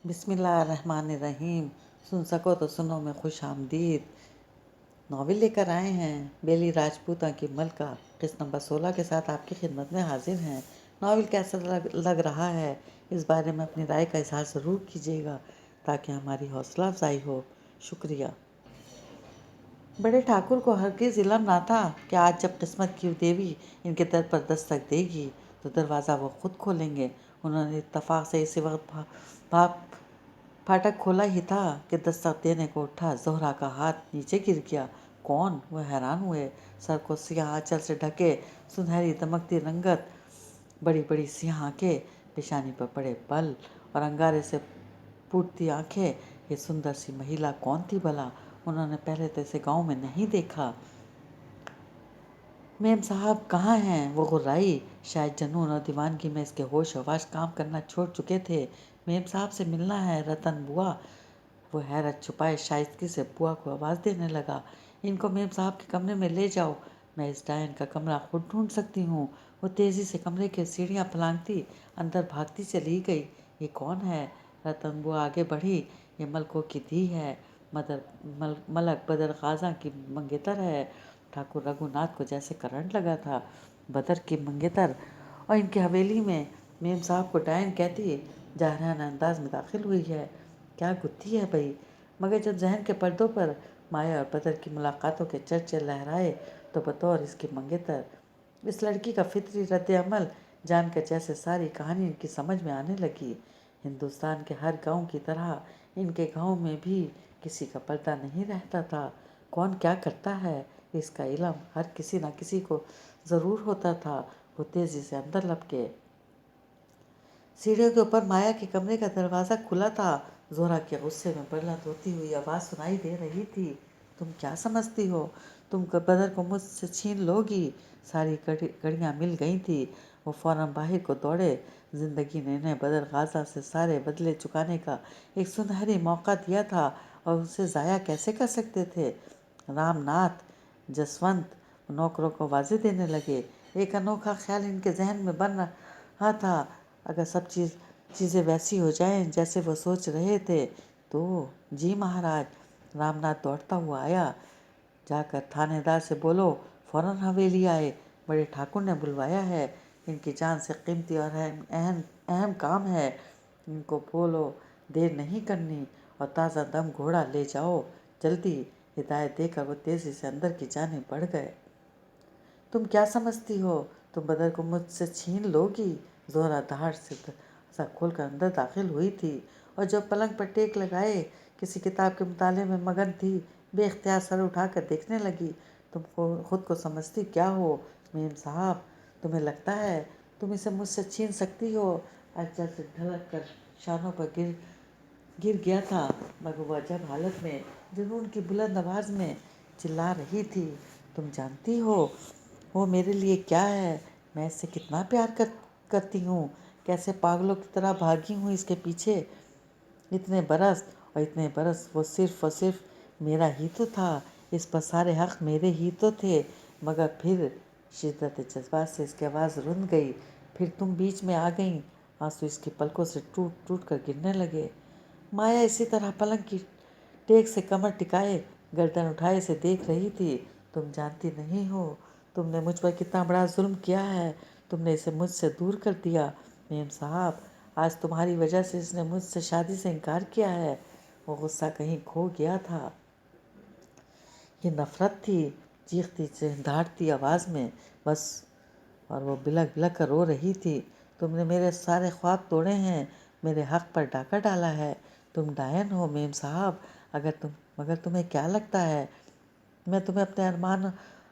بسم اللہ الرحمن الرحیم۔ سن سکو تو سنو میں خوش آمدید ناول لے کر آئے ہیں بیلی راجپوتاں کی ملکہ قسط نمبر 16 کے ساتھ آپ کی خدمت میں حاضر ہیں۔ ناول کیسا لگ رہا ہے اس بارے میں اپنی رائے کا اظہار ضرور کیجیے گا تاکہ ہماری حوصلہ افزائی ہو۔ شکریہ۔ بڑے ٹھاکر کو ہرگز علم نہ تھا کہ آج جب قسمت کی دیوی ان کے در پر دستک دے گی تو دروازہ وہ خود کھولیں گے۔ انہوں نے اتفاق سے اسی وقت پھاٹک کھولا ہی تھا کہ دستک دینے کو اٹھا زہرا کا ہاتھ نیچے گر گیا۔ کون؟ وہ حیران ہوئے۔ سر کو سیاہ آنچل سے ڈھکے سنہری دمکتی رنگت، بڑی بڑی سیاہ آنکھیں، پیشانی پر بڑے بل اور انگارے سے پھوٹتی آنکھیں۔ یہ سندر سی مہیلا کون تھی بھلا؟ انہوں نے پہلے تو اسے گاؤں میں نہیں دیکھا۔ میم صاحب کہاں ہیں؟ وہ غرائی۔ شاید جنون اور دیوانگی میں اس کے ہوش و واش کام کرنا چھوڑ چکے تھے۔ میم صاحب سے ملنا ہے رتن بوا۔ وہ حیرت چھپائے شائستگی سے بوا کو آواز دینے لگا۔ ان کو میم صاحب کے کمرے میں لے جاؤ، میں اس ڈائن کا کمرہ خود ڈھونڈ سکتی ہوں۔ وہ تیزی سے کمرے کی سیڑھیاں پھلانگتی اندر بھاگتی چلی گئی۔ یہ کون ہے؟ رتن بوا آگے بڑھی۔ یہ ملکوں کی دھی ہے، ملک بدر غازاں کی منگیتر ہے۔ ٹھاکر رگھو ناتھ کو جیسے کرنٹ لگا تھا۔ بدر کی منگیتر اور ان کی حویلی میں میم صاحب کو ڈائن کہتی جارحانہ انداز میں داخل ہوئی ہے۔ کیا گتھی ہے بھئی؟ مگر جب ذہن کے پردوں پر مایا اور بدر کی ملاقاتوں کے چرچے لہرائے تو بطور اس کی منگیتر اس لڑکی کا فطری رد عمل جان کر جیسے ساری کہانی ان کی سمجھ میں آنے لگی۔ ہندوستان کے ہر گاؤں کی طرح ان کے گاؤں میں بھی کسی کا پردہ نہیں رہتا تھا۔ کون کیا کرتا ہے اس کا علم ہر کسی نہ کسی کو ضرور ہوتا تھا۔ وہ تیزی سے اندر لپکے۔ سیڑھیوں کے اوپر مایا کے کمرے کا دروازہ کھلا تھا۔ زہرا کے غصے میں برلت ہوتی ہوئی آواز سنائی دے رہی تھی۔ تم کیا سمجھتی ہو تم بدر کو مجھ سے چھین لو گی؟ ساری کڑیاں مل گئی تھی۔ وہ فوراً باہر کو دوڑے۔ زندگی نے انہیں بدر غازہ سے سارے بدلے چکانے کا ایک سنہری موقع دیا تھا اور اسے ضائع کیسے کر سکتے تھے؟ رام ناتھ جسونت نوکروں کو واضح دینے لگے۔ ایک انوکھا خیال ان کے ذہن میں بن رہا تھا۔ اگر سب چیزیں ویسی ہو جائیں جیسے وہ سوچ رہے تھے تو جی مہاراج۔ رام ناتھ دوڑتا ہوا آیا۔ جا کر تھانے دار سے بولو فوراً حویلی آئے، بڑے ٹھاکر نے بلوایا ہے۔ ان کی جان سے قیمتی اور اہم کام ہے۔ ان کو بولو دیر نہیں کرنی اور تازہ دم گھوڑا لے جاؤ جلدی۔ ہدایت دے کر وہ تیزی سے اندر کی جانب بڑھ گئے۔ تم کیا سمجھتی ہو تم بدر کو مجھ سے چھین لو گی؟ زہرا دھاڑ سے دروازہ کھول کر اندر داخل ہوئی تھی اور جو پلنگ پر ٹیک لگائے کسی کتاب کے مطالعے میں مگن تھی بے اختیار سر اٹھا کر دیکھنے لگی۔ تم خود کو سمجھتی کیا ہو میم صاحب؟ تمہیں لگتا ہے تم اسے مجھ سے چھین سکتی ہو؟ اجزا سے ڈھلک کر شانوں پر گر گیا تھا مگر وہ عجب حالت میں جنون کی بلند آواز میں چلا رہی تھی۔ تم جانتی ہو وہ میرے لیے کیا ہے؟ میں اس سے کتنا پیار کرتی ہوں، کیسے پاگلوں کی طرح بھاگی ہوں اس کے پیچھے اتنے برس وہ صرف اور صرف میرا ہی تو تھا، اس پر سارے حق میرے ہی تو تھے۔ مگر پھر شدت جذبات سے اس کی آواز رند گئی۔ پھر تم بیچ میں آ گئیں۔ آنسو اس کی پلکوں سے ٹوٹ ٹوٹ کر گرنے لگے۔ مایا اسی طرح پلنگ کی ٹیک سے کمر ٹکائے گردن اٹھائے اسے دیکھ رہی تھی۔ تم جانتی نہیں ہو تم نے مجھ پر کتنا بڑا ظلم کیا ہے۔ تم نے اسے مجھ سے دور کر دیا میم صاحب۔ آج تمہاری وجہ سے اس نے مجھ سے شادی سے انکار کیا ہے۔ وہ غصہ کہیں کھو گیا تھا، یہ نفرت تھی چیختی چہنداڑتی آواز میں بس، اور وہ بلک بلک کر رو رہی تھی۔ تم نے میرے سارے خواب توڑے ہیں، میرے حق پر ڈاکہ ڈالا ہے۔ تم ڈائن ہو میم صاحب۔ مگر تمہیں کیا لگتا ہے میں تمہیں اپنے ارمان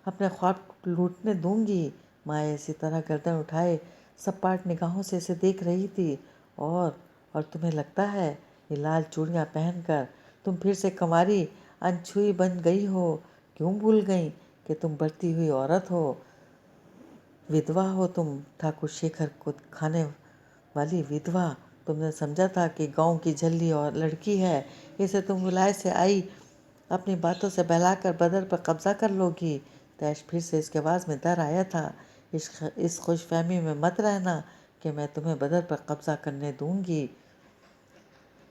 اپنے خواب لوٹنے دوں گی؟ مایا اسی طرح گردن اٹھائے سپاٹ نگاہوں سے اسے دیکھ رہی تھی۔ اور تمہیں لگتا ہے یہ لال چوڑیاں پہن کر تم پھر سے کنواری انچھوئی بن گئی ہو؟ کیوں بھول گئی کہ تم بڑھتی ہوئی عورت ہو، ودوا ہو تم، ٹھاکر شیکھر کو کھانے والی ودوا؟ تم نے سمجھا تھا کہ گاؤں کی جھلی اور لڑکی ہے، اسے تم ولایت سے آئی اپنی باتوں سے بہلا کر بدر پر قبضہ کر لو گی۔ تیش پھر سے اس کی آواز میں ڈر آیا تھا۔ اس خوش فہمی میں مت رہنا کہ میں تمہیں بدر پر قبضہ کرنے دوں گی۔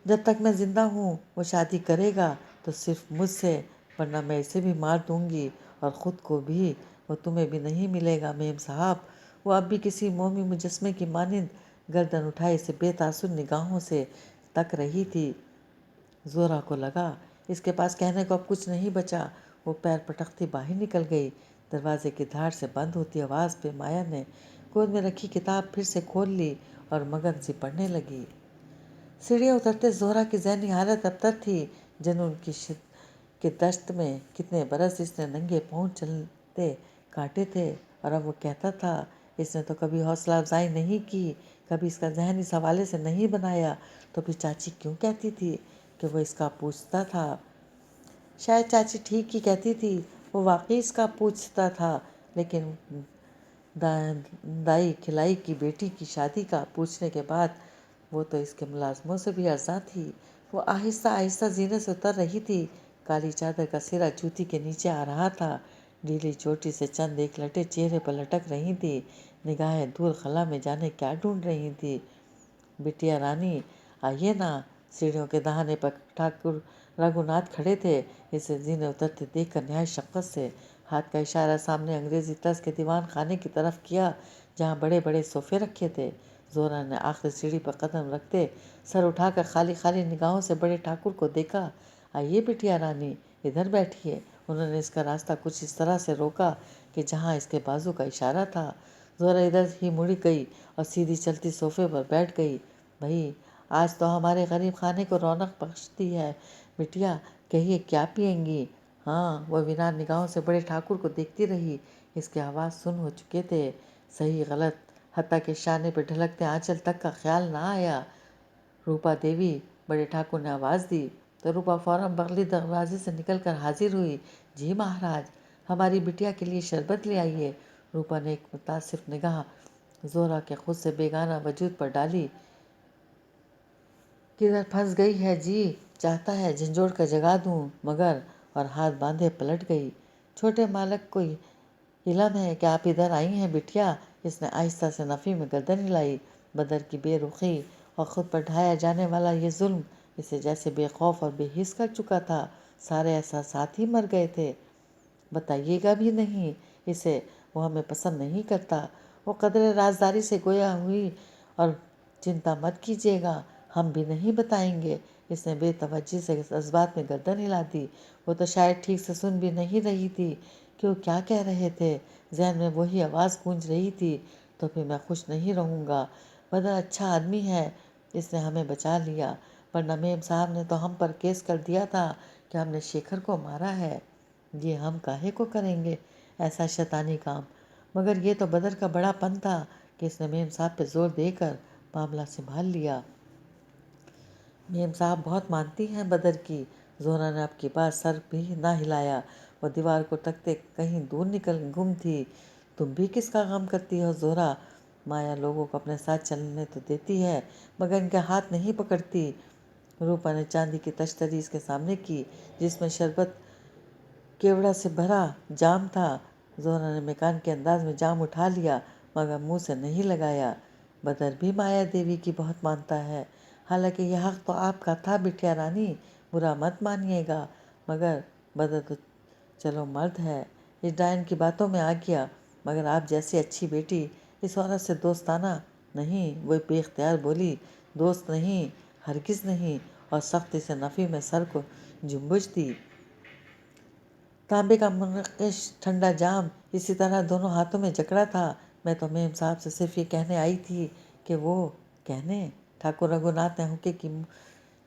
जब तक मैं ज़िंदा हूँ वो शादी करेगा तो सिर्फ मुझसे, वरना मैं इसे भी मार दूँगी और ख़ुद को भी। वो तुम्हें भी नहीं मिलेगा मेम साहब। वो अब भी किसी मोमी मुजस्मे की मानिंद गर्दन उठाए इसे बेतासुर निगाहों से तक रही थी। ज़ोरा को लगा इसके पास कहने को अब कुछ नहीं बचा। वो पैर पटकती बाहर निकल गई। दरवाजे की धार से बंद होती आवाज़ पे माया ने गोद में रखी किताब फिर से खोल ली और मगन सी पढ़ने लगी। सीढ़ियाँ उतरते ज़ोहरा की ज़हनी हालत अबतर थी। जुनून के दश्त में कितने बरस इसने नंगे पाँव चलते काटे थे, और अब वो कहता था इसने तो कभी हौसला अफजाई नहीं की, कभी इसका जहन इस हवाले से नहीं बनाया, तो फिर चाची क्यों कहती थी कि वो इसका पूछता था। शायद चाची ठीक ही कहती थी, वो वाकई इसका पूछता था, लेकिन दाई खिलाई की बेटी की शादी का पूछने के बाद वो तो इसके मुलाजमों से भी अर्जा थी। वो आहिस्ता आहिस्ता जीने से उतर रही थी। काली चादर का सिरा जूती के नीचे आ रहा था। ढीली चोटी से चंद एक लटे चेहरे पर लटक रही थी। निगाहें दूर खला में जाने क्या ढूंढ रही थी। बिटिया रानी आइए ना। सीढ़ियों के दहाने पर ठाकुर रघुनाथ खड़े थे। इसे जीने उतरते देखकर न्याय शफ़क़त से हाथ का इशारा सामने अंग्रेजी तर्ज के दीवान खाने की तरफ किया, जहाँ बड़े बड़े सोफ़े रखे थे। ज़ोरा ने आखिरी सीढ़ी पर कदम रखते सर उठाकर खाली खाली निगाहों से बड़े ठाकुर को देखा। आइए बिटिया रानी, इधर बैठिए। उन्होंने इसका रास्ता कुछ इस तरह से रोका कि जहाँ इसके बाजू का इशारा था। ज़ोरा इधर ही मुड़ गई और सीधी चलती सोफ़े पर बैठ गई। भाई, आज तो हमारे गरीब खाने को रौनक बख्शती है। बिटिया, कहिए क्या पियेंगी? हाँ, वह वीरान निगाहों से बड़े ठाकुर को देखती रही। इसके आवाज़ सुन हो चुके थे, सही गलत हत्ता के शाने पर ढलकते आंचल तक का ख्याल ना आया। रूपा देवी, बड़े ठाकुर ने आवाज़ दी तो रूपा फौरन बगली दरवाजे से निकलकर हाजिर हुई। जी महाराज, हमारी बिटिया के लिए शरबत ले आइए। रूपा ने एक मुतासिफ निगाह ज़ोरा के खुद से बेगाना वजूद पर डाली। किधर फंस गई है जी? चाहता है झंझोड़ कर जगा दूँ मगर, और हाथ बांधे पलट गई। छोटे मालक को इलम है कि आप इधर आई हैं बिटिया? इसने आहिस्ता से नफ़ी में गर्दन हिलाई। बदर की बेरुखी और ख़ुद पर ढाया जाने वाला ये जुल्म इसे जैसे बेखौफ और बेहिस कर चुका था। सारे एहसासात ही मर गए थे। बताइएगा भी नहीं इसे, वो हमें पसंद नहीं करता। वो कदरे राजदारी से गोया हुई, और चिंता मत कीजिएगा, हम भी नहीं बताएंगे। इसने बेतवज्जी से जज्बात में गर्दन हिला दी। वो तो शायद ठीक से सुन भी नहीं रही थी कि वो क्या कह रहे थे। जहन में वही आवाज़ गूंज रही थी, तो फिर मैं खुश नहीं रहूँगा। बदर अच्छा आदमी है, इसने हमें बचा लिया, वरना मेम साहब ने तो हम पर केस कर दिया था कि हमने शेखर को मारा है। ये हम काहे को करेंगे ऐसा शैतानी काम? मगर ये तो बदर का बड़ापन था कि इसने मेम साहब पे जोर देकर मामला संभाल लिया। मेम साहब बहुत मानती हैं बदर की। ज़ोरा ने अब की बात सर भी ना हिलाया। वो दीवार को तकते कहीं दूर निकल गुम थी। तुम भी किसका गम करती हो ज़ोरा? माया लोगों को अपने साथ चलने तो देती है, मगर इनके हाथ नहीं पकड़ती। रूपा ने चांदी की तश्तरी इसके सामने की, जिसमें शरबत केवड़ा से भरा जाम था। ज़ोरा ने मेकान के अंदाज में जाम उठा लिया, मगर मुंह से नहीं लगाया। बदर भी माया देवी की बहुत मानता है। हालांकि यह हक़ तो आपका था बिटिया रानी, बुरा मत मानिएगा, मगर बदर तो चलो मर्द है, इस डायन की बातों में आ गया। मगर आप जैसी अच्छी बेटी इस औरत से दोस्ताना नहीं। वो बेख्तियार बोली, दोस्त नहीं, हरगिज़ नहीं, और सख्ती से नफ़ी में सर को जुम्बुश दी। तांबे का मुनक़िश ठंडा जाम इसी तरह दोनों हाथों में जकड़ा था। मैं तो मेम साहब से सिर्फ ये कहने आई थी कि वो कहने। ठाकुर रघुनाथ ने हुक्के की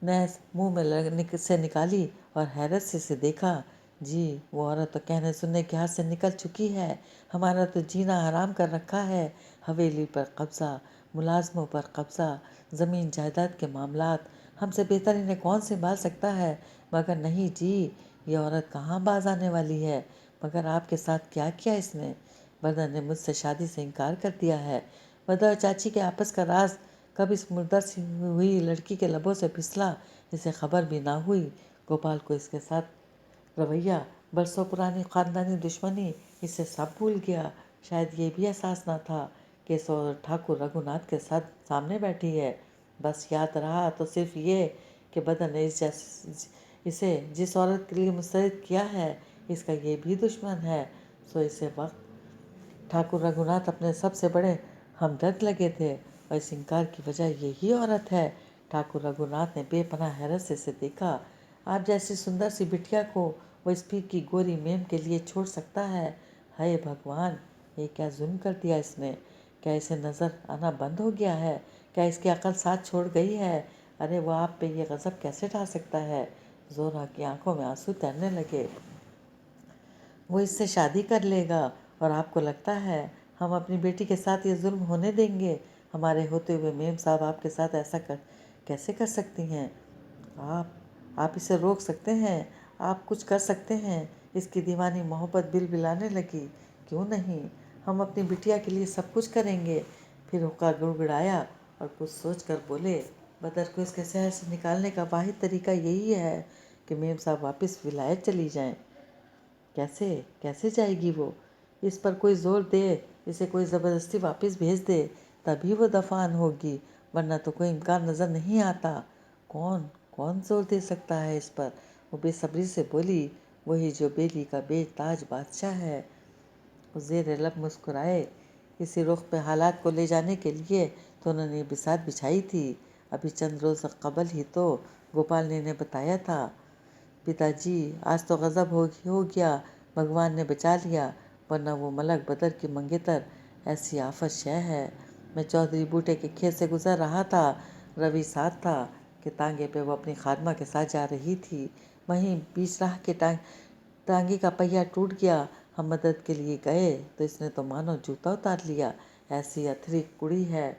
नैस मुंह में से निकाली और हैरत से इसे देखा। जी, वो औरत तो कहने सुनने के हाथ से निकल चुकी है। हमारा तो जीना हराम कर रखा है। हवेली पर कब्ज़ा, मुलाजमों पर कब्ज़ा, ज़मीन जायदाद के मामलात, हमसे बेहतर इन्हें कौन संभाल सकता है? मगर नहीं जी, ये औरत कहाँ बाज आने वाली है। मगर आपके साथ क्या किया इसने? बदर ने मुझसे शादी से इनकार कर दिया है। बदर और चाची के आपस का राज कब इस मुर्दा सी हुई लड़की के लबों से फिसला, इसे खबर भी ना हुई। गोपाल को इसके साथ रवैया, बरसों पुरानी ख़ानदानी दुश्मनी, इसे सब भूल गया। शायद ये भी एहसास ना था कि इस औरत ठाकुर रघुनाथ के साथ सामने बैठी है। बस याद रहा तो सिर्फ ये कि बदर ने इसे जिस औरत के लिए मुस्तरद किया है इसका ये भी दुश्मन है। सो इसे वक्त ठाकुर रघुनाथ अपने सबसे बड़े हमदर्द लगे थे और इस इनकार की वजह यही औरत है। ठाकुर रघुनाथ ने बेपनाह हैरत से इसे देखा। आप जैसी सुंदर सी बिटिया को वो इस पीर की गोरी मेम के लिए छोड़ सकता है? हाय भगवान, ये क्या जुल्म कर दिया इसने। क्या इसे नज़र आना बंद हो गया है? क्या इसकी अकल साथ छोड़ गई है? अरे वो आप पे ये गज़ब कैसे ढा सकता है। जोरा की आंखों में आंसू तैरने लगे। वो इससे शादी कर लेगा और आपको लगता है हम अपनी बेटी के साथ ये जुल्म होने देंगे? हमारे होते हुए मेम साहब आपके साथ ऐसा कैसे कर सकती हैं? आप इसे रोक सकते हैं, आप कुछ कर सकते हैं। इसकी दीवानी मोहब्बत बिलबिलाने लगी। क्यों नहीं, हम अपनी बिटिया के लिए सब कुछ करेंगे। फिर हुक्का गुड़गुड़ाया और कुछ सोच कर बोले, बदर को इसके शहर से निकालने का वाहिद तरीका यही है कि मेम साहब वापस विलायत चली जाएं। कैसे कैसे जाएगी वो? इस पर कोई जोर दे, इसे कोई ज़बरदस्ती वापस भेज दे, तभी वो दफान होगी, वरना तो कोई इम्कान नज़र नहीं आता। कौन कौन जोर दे सकता है इस पर? वो बेसब्री से बोली, वही जो बेली का बेताज बादशाह है। वो ज़ेर लब मुस्कुराए। इसी रुख पे हालात को ले जाने के लिए तो उन्होंने बिसात बिछाई थी। अभी चंद रोज़ कबल ही तो गोपाल ने बताया था, पिताजी आज तो गज़ब हो गया, भगवान ने बचा लिया, वरना वो मलक बदर की मंगेतर ऐसी आफत शय है। मैं चौधरी बूटे के खेत से गुजर रहा था, रवि साथ था कि तांगे पे वो अपनी खादमा के साथ जा रही थी। वहीं बीच राह के टांगे का पहिया टूट गया। हम मदद के लिए गए तो इसने तो मानो जूता उतार लिया, ऐसी अथरी कुड़ी है।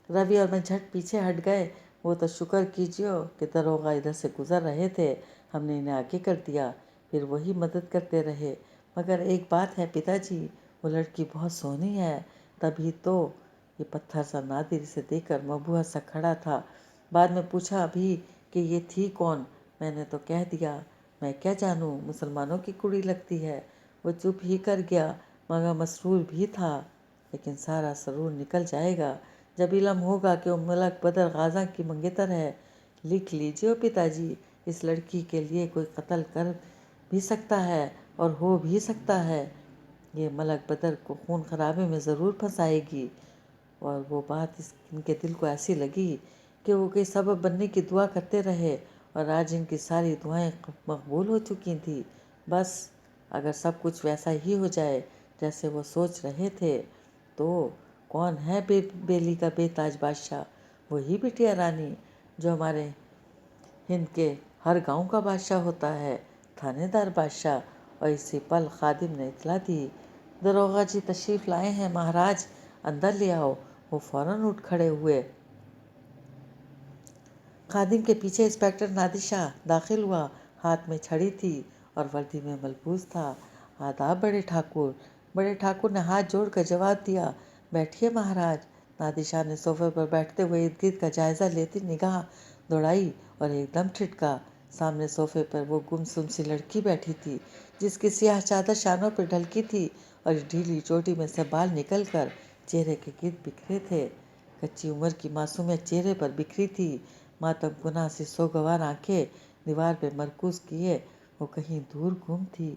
रवि और मैं झट पीछे हट गए। वो तो शुक्र कीजिए कि दरोगा इधर से गुजर रहे थे, हमने इन्हें आगे कर दिया, फिर वही मदद करते रहे। मगर एक बात है पिताजी, वो लड़की बहुत सोहनी है। तभी तो ये पत्थर सा नादिर इसे देखकर मबूहा सा खड़ा था। बाद में पूछा भी कि ये थी कौन। मैंने तो कह दिया, मैं क्या जानूं, मुसलमानों की कुड़ी लगती है। वो चुप ही कर गया, मगर मसरूर भी था। लेकिन सारा सरूर निकल जाएगा जब इलम होगा कि वो मलक बदर गाजा की मंगेतर है। लिख लीजिए पिताजी, इस लड़की के लिए कोई कत्ल कर भी सकता है और हो भी सकता है। ये मलक बदर को खून खराबे में ज़रूर फंसाएगी। और वो बात इनके दिल को ऐसी लगी कि वो कोई सबब बनने की दुआ करते रहे और आज इनकी सारी दुआएं मकबूल हो चुकी थी। बस अगर सब कुछ वैसा ही हो जाए जैसे वो सोच रहे थे तो कौन है बेली का बेताज बादशाह? वही बिटिया रानी जो हमारे हिंद के हर गांव का बादशाह होता है, थानेदार बादशाह। और इसी पल खादिम ने इतला दी, दरोगा जी तशरीफ़ लाए हैं महाराज, अंदर ले आओ। वो फौरन उठ खड़े हुए। खादिम के पीछे इंस्पेक्टर नादिशाह दाखिल हुआ। हाथ में छड़ी थी और वर्दी में मलबूस था। आदाब बड़े ठाकुर। बड़े ठाकुर ने हाथ जोड़कर जवाब दिया, बैठिए महाराज। नादिशाह ने सोफे पर बैठते हुए इर्द गिर्द का जायज़ा लेती निगाह दौड़ाई और एकदम ठिठका। सामने सोफे पर वो गुमसुम सी लड़की बैठी थी जिसकी सियाह चादर शानों पर ढलकी थी और ढीली चोटी में से बाल निकलकर चेहरे के गिर्द बिखरे थे। कच्ची उम्र की मासूमियत चेहरे पर बिखरी थी। मातम गुनाह सी सोगवार आंखें दीवार पे मरकूज किए वो कहीं दूर गुम थी।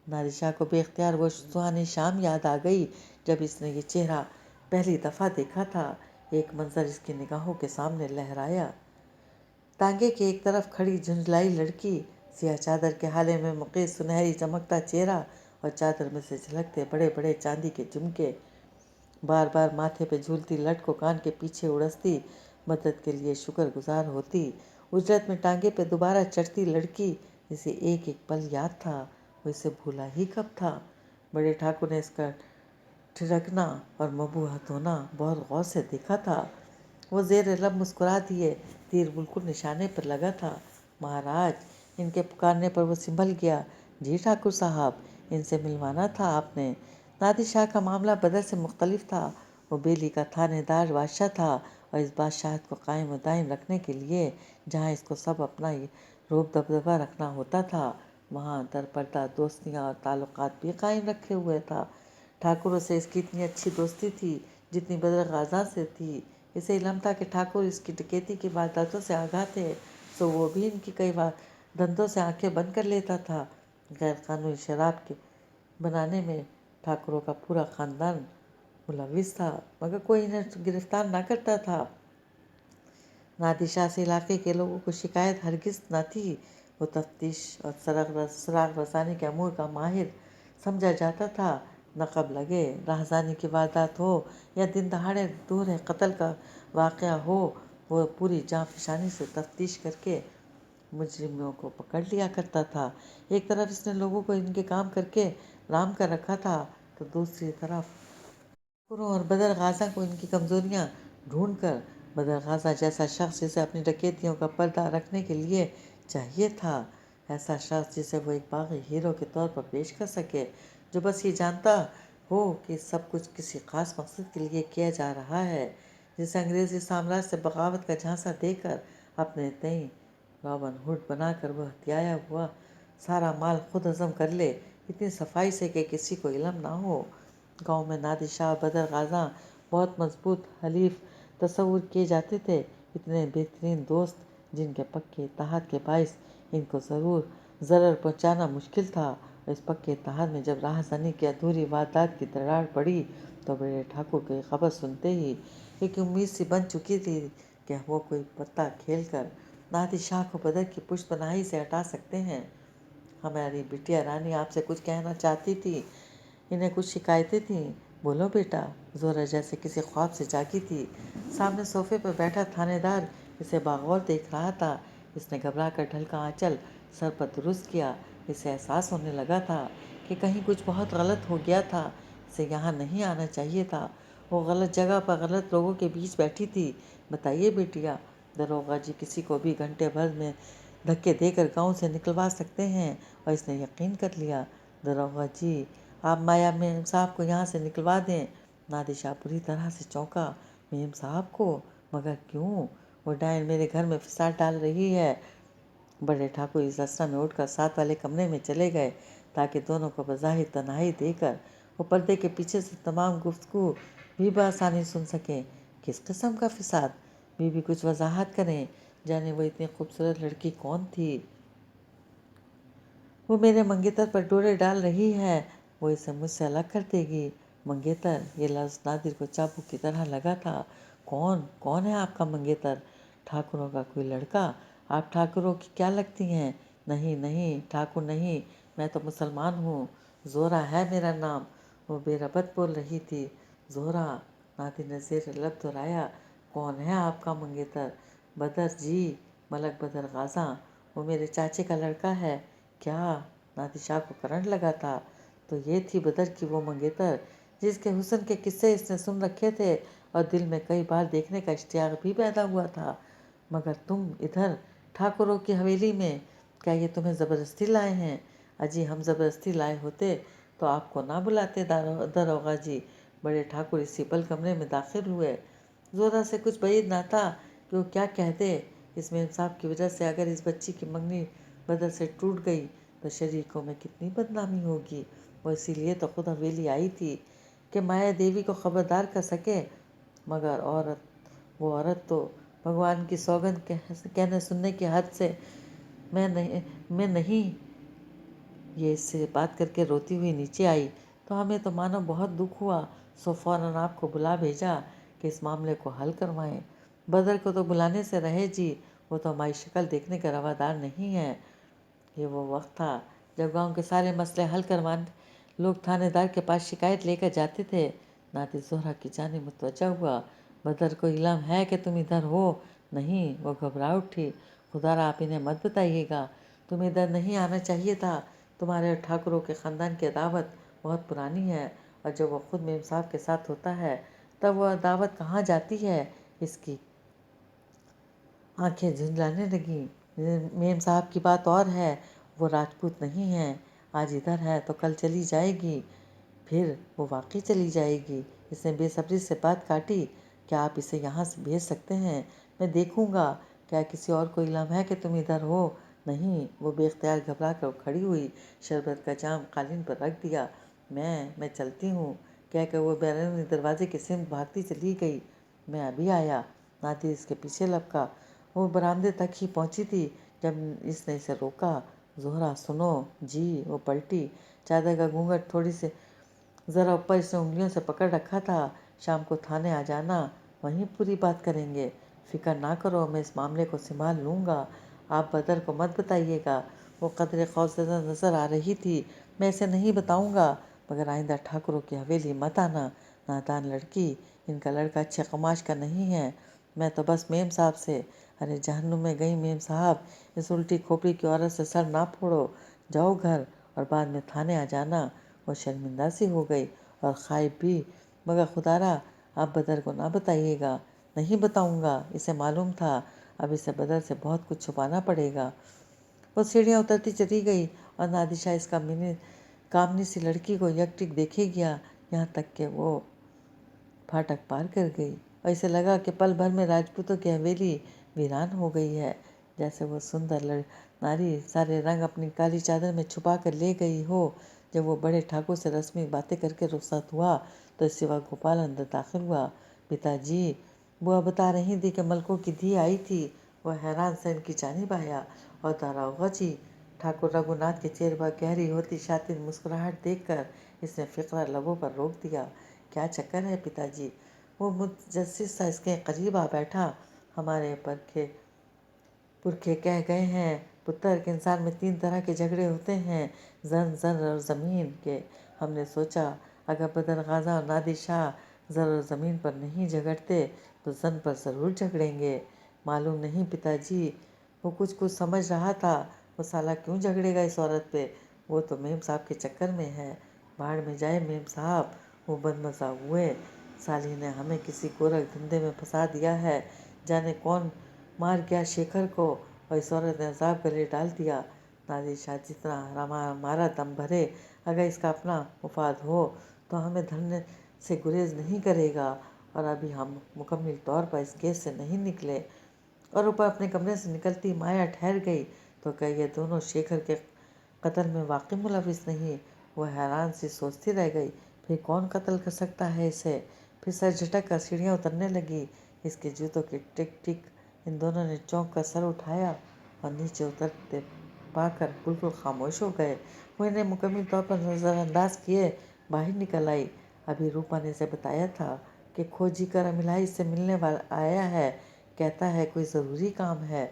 नादिशा को बेख्तियार वो सुहानी शाम याद आ गई जब इसने ये चेहरा पहली दफ़ा देखा था। एक मंजर इसकी निगाहों के सामने लहराया। टांगे के एक तरफ खड़ी झुंझलाई लड़की, सियाह चादर के हाले में मुक़ीद सुनहरी चमकता चेहरा और चादर में से झलकते बड़े बड़े चांदी के झुमके। बार बार माथे पे झूलती लट को कान के पीछे उड़सती, मदद के लिए शुक्रगुजार होती। उजरत में टांगे पे दोबारा चढ़ती लड़की जिसे एक एक पल याद था, वो इसे भूला ही कब था। बड़े ठाकुर ने इसका ठिठकना और मबूहत होना बहुत गौर से देखा था। वो ज़ेर लब मुस्कुरा दिए, तीर बिल्कुल निशाने पर लगा था। महाराज, इनके पुकारने पर वो संभल गया। जी ठाकुर साहब, इनसे मिलवाना था आपने। नादिर का मामला बदर से मुख्तलिफ था। वो बेली का थानेदार बादशाह था और इस बादशाहत को कायम व दायम रखने के लिए जहाँ इसको सब अपना रूप दबदबा रखना होता था, वहाँ दरपर्दा दोस्तियाँ और ताल्लुकात भी कायम रखे हुए था। ठाकुरों से इसकी इतनी अच्छी दोस्ती थी जितनी बदर गाजा से थी। इसे इलम था कि ठाकुर इसकी डकैती की वारदातों से आगाह थे। सो वो भी इनकी कई बार धंधों से आंखें बंद कर लेता था। गैर कानूनी शराब के बनाने में ठाकुरों का पूरा खानदान मुलविस था, मगर कोई इन्हें गिरफ्तार ना करता था। नादिशाह से इलाके के लोगों को शिकायत हरगिज न थी। वो तफ्तीश और सुराग रसानी के अमूर का माहिर समझा जाता था। नकब लगे राहजानी की वारदात हो या दिन दहाड़े दूर कत्ल का वाक़या हो, वो पूरी जाँफिशानी से तफ्तीश करके मुजरिमों को पकड़ लिया करता था। एक तरफ इसने लोगों को इनके काम करके राम कर रखा था, तो दूसरी तरफ ठाकुरों और बदर गाज़ा को इनकी कमज़ोरियाँ ढूंढ कर बदर गाज़ा जैसा शख्स जिसे अपनी डकैतियों का पर्दा रखने के लिए चाहिए था, ऐसा शख्स जिसे वो एक बागी हीरो के तौर पर पेश कर सके, जो बस ये जानता हो कि सब कुछ किसी ख़ास मकसद के लिए किया जा रहा है, जिसे अंग्रेज़ी साम्राज्य से बगावत का झांसा देकर अपने तय रॉबिन हुड बनाकर वह हथियाया हुआ सारा माल खुद हजम कर ले, इतनी सफाई से कि किसी को इल्म ना हो। गांव में नादिशाह बदर गाज़ा बहुत मजबूत हलीफ तस्वुर किए जाते थे, इतने बेहतरीन दोस्त जिनके पक्के इत्तेहाद के बाइस इनको ज़रूर ज़रर पहुंचाना मुश्किल था। इस पक्के इत्तेहाद में जब राहज़नी की अधूरी वारदात की दरार पड़ी, तो बड़े ठाकुर की खबर सुनते ही एक उम्मीद सी बन चुकी थी कि वो कोई पत्ता खेल कर नादिशाह को बदर की पुष्पनाही से हटा सकते हैं। हमारी बिटिया रानी आपसे कुछ कहना चाहती थी, इन्हें कुछ शिकायतें थीं। बोलो बेटा। जोरा जैसे किसी ख्वाब से जागी थी। सामने सोफे पर बैठा थानेदार इसे बागौर देख रहा था। इसने घबरा कर ढलका आंचल सर पर दुरुस्त किया। इसे एहसास होने लगा था कि कहीं कुछ बहुत गलत हो गया था। इसे यहाँ नहीं आना चाहिए था। वो गलत जगह पर गलत लोगों के बीच बैठी थी। बताइए बेटिया, दरोगा जी किसी को भी घंटे भर में धक्के देकर गांव से निकलवा सकते हैं, और इसने यकीन कर लिया। दरोगा जी, आप माया मेम साहब को यहाँ से निकलवा दें। नादिशाह बुरी तरह से चौंका। मेम साहब को? मगर क्यों? वो डायन मेरे घर में फिसाद डाल रही है। बड़े ठाकुर इस अवस्था में उठकर साथ वाले कमरे में चले गए, ताकि दोनों को बज़ाहिर तन्हाई देकर वो पर्दे के पीछे से तमाम गुफ्तगू भी बआसानी सुन सकें। किस किस्म का फिसाद? बीबी कुछ वजाहत करें। जाने वो इतनी खूबसूरत लड़की कौन थी? वो मेरे मंगेतर पर डोरे डाल रही है। वो इसे मुझसे अलग कर देगी। मंगेतर, ये लफ्ज़ नादिर को चाबुक की तरह लगा था। कौन कौन है आपका मंगेतर? ठाकुरों का कोई लड़का? आप ठाकुरों की क्या लगती हैं? नहीं नहीं, ठाकुर नहीं, मैं तो मुसलमान हूँ। जोरा है मेरा नाम। वो बेरबत बोल रही थी। जोरा। नादिर ने ज़ेर लब दोहराया। कौन है आपका मंगेतर? बदर जी, मलक बदर गाज़ा। वो मेरे चाचे का लड़का है। क्या? नादिशाह को करंट लगा था। तो ये थी बदर की वो मंगेतर जिसके हुस्न के किस्से इसने सुन रखे थे और दिल में कई बार देखने का इश्तियाक भी पैदा हुआ था। मगर तुम इधर ठाकुरों की हवेली में, क्या ये तुम्हें ज़बरदस्ती लाए हैं? अजी, हम ज़बरदस्ती लाए होते तो आपको ना बुलाते दरोगा जी। बड़े ठाकुर इसी पल कमरे में दाखिल हुए। जोरा से कुछ बैद ना था कि वो क्या कह दे। इस मेम साहब की वजह से अगर इस बच्ची की मंगनी बदर से टूट गई तो शरीकों में कितनी बदनामी होगी। वो इसीलिए तो खुद हवेली आई थी कि माया देवी को खबरदार कर सके। मगर वो औरत तो भगवान की सौगंध कहने सुनने की हद से मैं नहीं। ये इससे बात करके रोती हुई नीचे आई तो हमें तो मानो बहुत दुख हुआ। सो फौरन आपको बुला भेजा कि इस मामले को हल करवाएं। बदर को तो बुलाने से रहे जी, वो तो हमारी शक्ल देखने का रवादार नहीं है। ये वो वक्त था जब गांव के सारे मसले हल करवाने लोग थानेदार के पास शिकायत लेकर जाते थे। नाती जोहरा की जानिब मुतवज्जा हुआ। बदर को इल्म है कि तुम इधर हो? नहीं। वो घबरा उठी। खुदारा, आप इन्हें मत बताइएगा। तुम्हें इधर नहीं आना चाहिए था। तुम्हारे और ठाकुरों के ख़ानदान की दावत बहुत पुरानी है, और जब वो खुद मेम साहब के साथ होता है तब वह दावत कहाँ जाती है? इसकी आंखें झुंझलाने लगीं। मेम साहब की बात और है, वो राजपूत नहीं है। आज इधर है तो कल चली जाएगी, फिर वो वाकई चली जाएगी। इसने बेसब्री से बात काटी। क्या आप इसे यहाँ से भेज सकते हैं? मैं देखूँगा। क्या किसी और को इल्म है कि तुम इधर हो? नहीं। वो बेख्तियार घबरा कर खड़ी हुई, शरबत का जाम कालीन पर रख दिया। मैं चलती हूँ, कहकर वो बैरूनी दरवाजे की सिमत भागती चली गई। मैं अभी आया। नादिर इसके पीछे लपका। वो बरामदे तक ही पहुंची थी जब इसने इसे रोका। ज़ोहरा सुनो जी। वो पलटी। चादर का घूंघट थोड़ी से ज़रा ऊपर इसने उंगलियों से पकड़ रखा था। शाम को थाने आ जाना, वहीं पूरी बात करेंगे। फिक्र ना करो, मैं इस मामले को संभाल लूँगा। आप बदर को मत बताइएगा। वो कदरे खौफज़दा नज़र आ रही थी। मैं इसे नहीं बताऊँगा, मगर आइंदा ठाकुरों की हवेली मत आना। नादान लड़की, इनका लड़का अच्छे कमाश का नहीं है। मैं तो बस मेम साहब से। अरे जहन्नुम में गई मेम साहब, इस उल्टी खोपड़ी की औरत से सर ना फोड़ो। जाओ घर और बाद में थाने आ जाना। वो शर्मिंदा सी हो गई और खाइब भी। मगर खुदारा, आप बदर को ना बताइएगा। नहीं बताऊंगा, इसे मालूम था अब इसे बदर से बहुत कुछ छुपाना पड़ेगा। वो सीढ़ियाँ उतरती चली गई और नादिशा इस कामनी सी लड़की को यकटिक देखे गया, यहाँ तक कि वो फाटक पार कर गई और इसे लगा कि पल भर में राजपूतों की हवेली वीरान हो गई है। जैसे वो सुंदर नारी सारे रंग अपनी काली चादर में छुपा कर ले गई हो। जब वो बड़े ठाकुर से रस्मी बातें करके रुखसत हुआ तो सिवा गोपाल अंदर दाखिल हुआ। पिताजी, बुआ बता रही थी कि मलकों की धी आई थी। वह हैरान से इनकी जानिब आया और दारोगा जी। ठाकुर रघुनाथ के चेहरे पर गहरी होती शातिर मुस्कुराहट देखकर इसने फिक्रा लबों पर रोक दिया। क्या चक्कर है पिताजी? वो मुतजस्सिस सा इसके करीब आ बैठा। हमारे पुरखे कह गए हैं पुत्र के इंसान में 3 तरह के झगड़े होते हैं, जन जर और ज़मीन के। हमने सोचा अगर बदर गाजा और नादिर शाह ज़र और ज़मीन पर नहीं झगड़ते तो जन पर ज़रूर झगड़ेंगे। मालूम नहीं पिताजी। वो कुछ कुछ समझ रहा था। वो साला क्यों झगड़ेगा इस औरत पे? वो तो मेम साहब के चक्कर में है। भाड़ में जाए मेम साहब। वो बदमज़ा हुए। साली ने हमें किसी गोरख धंधे में फंसा दिया है। जाने कौन मार गया शेखर को और इस औरत ने अजाब गले डाल दिया। नादिर शाह जितना हमारा दम भरे, अगर इसका अपना मुफाद हो तो हमें धरने से गुरेज नहीं करेगा। और अभी हम मुकम्मल तौर पर इस केस से नहीं निकले। और ऊपर अपने कमरे से निकलती माया ठहर गई तो क्या ये दोनों शेखर के कत्ल में वाकई मुलविस नहीं? वह हैरान सी सोचती रह गई। फिर कौन कत्ल कर सकता है इसे? फिर सर झटक कर सीढ़ियाँ उतरने लगी। इसके जूतों की टिक टिक इन दोनों ने चौंक कर सर उठाया और नीचे उतरते पाकर बिल्कुल खामोश हो गए। वो इन्हें मुकम्मल तौर पर नज़रअंदाज किए बाहर निकल आई। अभी रूपा ने इसे बताया था कि खोजी कर अमिलाई से मिलने वाला आया है। कहता है कोई ज़रूरी काम है,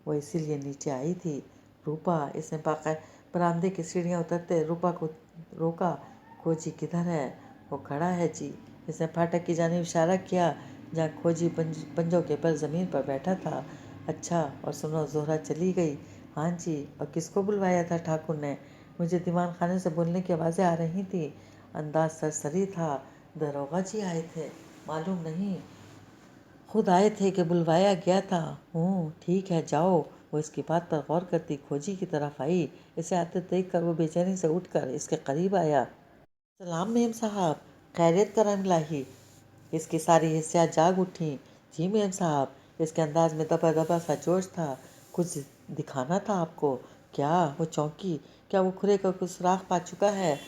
वो इसीलिए नीचे आई थी। रूपा, इसने बरामदे की सीढ़ियाँ उतरते रूपा को रोका। खोजी किधर है? वो खड़ा है जी। इसने फाटक की जानिब इशारा किया जहाँ खोजी पंजों के बल ज़मीन पर बैठा था। अच्छा, और सुनो, ज़ोहरा चली गई? हाँ जी। और किसको बुलवाया था ठाकुर ने? मुझे दीवान खाने से बोलने की आवाज़ें आ रही थी। अंदाज सरसरी था। दरोगा जी आए थे? मालूम नहीं, खुद आए थे कि बुलवाया गया था? ठीक है, जाओ। वो इसकी बात पर गौर करती खोजी की तरफ आई। इसे आते देखकर वो बेचैनी से उठकर इसके करीब आया। सलाम मेम साहब, खैरियत करम लाही। इसकी सारी हिस्सियाँ जाग उठी। जी मेम साहब। इसके अंदाज में दबा दबा सा जोश था। कुछ दिखाना था आपको? क्या? वो चौंकी। क्या वो खुरे का कुछ सुराख पा चुका है?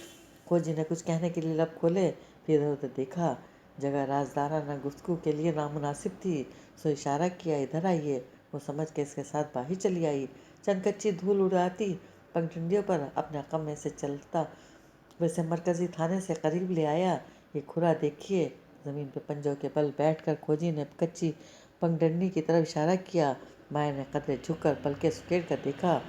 खोजी ने कुछ कहने के लिए लब खोले, फिर इधर उधर देखा। जगह राजदाराना गुफ्तगू के लिए नामुनासिब थी, सो इशारा किया इधर आइए। वो समझ के इसके साथ बाहर चली आई। चंद कच्ची धूल उड़ाती पगडंडियों पर अपने अकम में से चलता वैसे मरकजी थाने से करीब ले आया। ये खुरा देखिए। ज़मीन पे पंजों के बल बैठकर खोजी ने कच्ची पगडंडी की तरफ इशारा किया। माया ने कदरे झुककर पलके सुकेड़ कर देखा।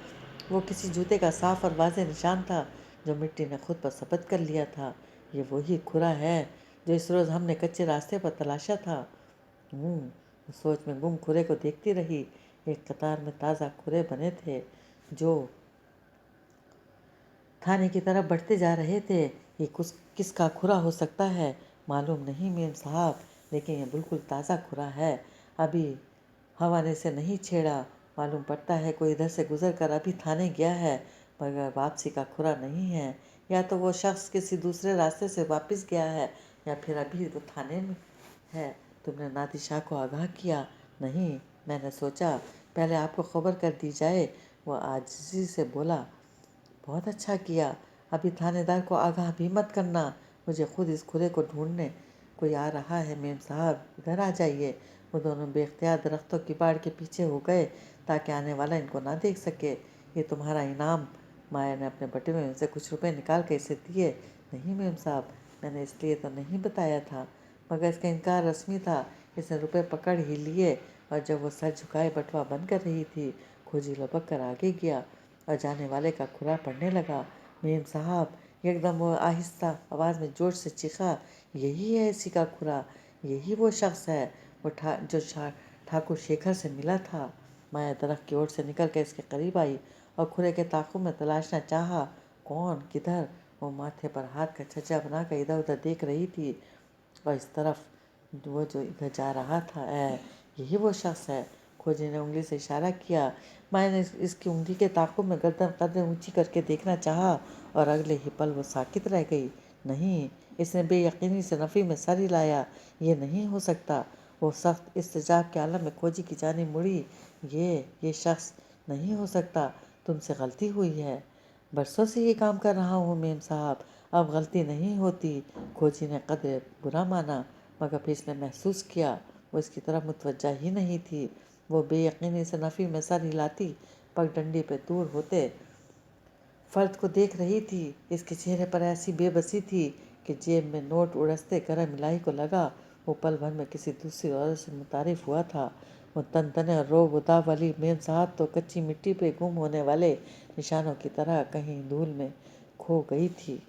वो किसी जूते का साफ और वाज़ेह निशान था जो मिट्टी ने खुद पर सबत कर लिया था। ये वही खुरा है जो इस रोज़ हमने कच्चे रास्ते पर तलाशा था। सोच में गुम खुरे को देखती रही। एक कतार में ताज़ा खुरे बने थे जो थाने की तरफ बढ़ते जा रहे थे। ये किसका खुरा हो सकता है? मालूम नहीं मेम साहब, लेकिन ये बिल्कुल ताज़ा खुरा है। अभी हवा ने इसे नहीं छेड़ा। मालूम पड़ता है कोई इधर से गुजर कर अभी थाने गया है, मगर वापसी का खुरा नहीं है। या तो वो शख्स किसी दूसरे रास्ते से वापस गया है या फिर अभी वो थाने में है। तुमने नादिर शाह को आगाह किया? नहीं, मैंने सोचा पहले आपको खबर कर दी जाए। वो आजिज़ी से बोला। बहुत अच्छा किया। अभी थानेदार को आगाह भी मत करना। मुझे खुद इस खुरे को ढूंढने कोई आ रहा है मेम साहब, इधर आ जाइए। वो दोनों बेख्तियार दरख्तों की बाड़ के पीछे हो गए ताकि आने वाला इनको ना देख सके। ये तुम्हारा इनाम। माया ने अपने बटुए में से कुछ रुपए निकाल कर इसे दिए। नहीं मेम साहब, मैंने इसलिए तो नहीं बताया था, मगर इसका इनकार रस्मी था। इसने रुपए पकड़ ही लिए और जब वो सर झुकाए बटुआ बंद कर रही थी, खोजी लपक कर आगे गया और जाने वाले का खुरा पड़ने लगा। मेम साहब, एकदम वो आहिस्ता आवाज़ में जोर से चीखा, यही है इसी का खुरा, यही वो शख्स है वो ठाकुर शेखर से मिला था। माया दरख्त की ओर से निकल कर इसके करीब आई और खुरे के ताक़ुब में तलाशना चाहा। कौन, किधर? वो माथे पर हाथ का छज्जा बनाकर इधर उधर देख रही थी और इस तरफ वो जो इधर जा रहा था। यही वो शख्स है। खोजी ने उंगली से इशारा किया। माया ने इसकी उंगली के ताक़ुब में गर्दन कदर ऊंची करके देखना चाहा और अगले ही पल वो साकित रह गई। नहीं, इसने बेयकीनी से नफ़ी में सर हिलाया। ये नहीं हो सकता। वो सख्त इस्तेजाब के आलम में खोजी की जानिब मुड़ी। ये शख्स नहीं हो सकता। तुमसे गलती हुई है। बरसों से ये काम कर रहा हूँ मेम साहब, अब गलती नहीं होती। खोजी ने कदर बुरा माना, मगर फिर इसने महसूस किया वो इसकी तरफ मुतवज्जा ही नहीं थी। वो बेयकीनी से नफ़ी में सर हिलाती पगडंडी पे दूर होते फर्द को देख रही थी। इसके चेहरे पर ऐसी बेबसी थी कि जेब में नोट उड़सते गरम इलाही को लगा वो पल भर में किसी दूसरी औरत से मुतारिफ हुआ था। वो तनतने और रोब उताब वाली मेम साहब तो कच्ची मिट्टी पे गुम होने वाले निशानों की तरह कहीं धूल में खो गई थी।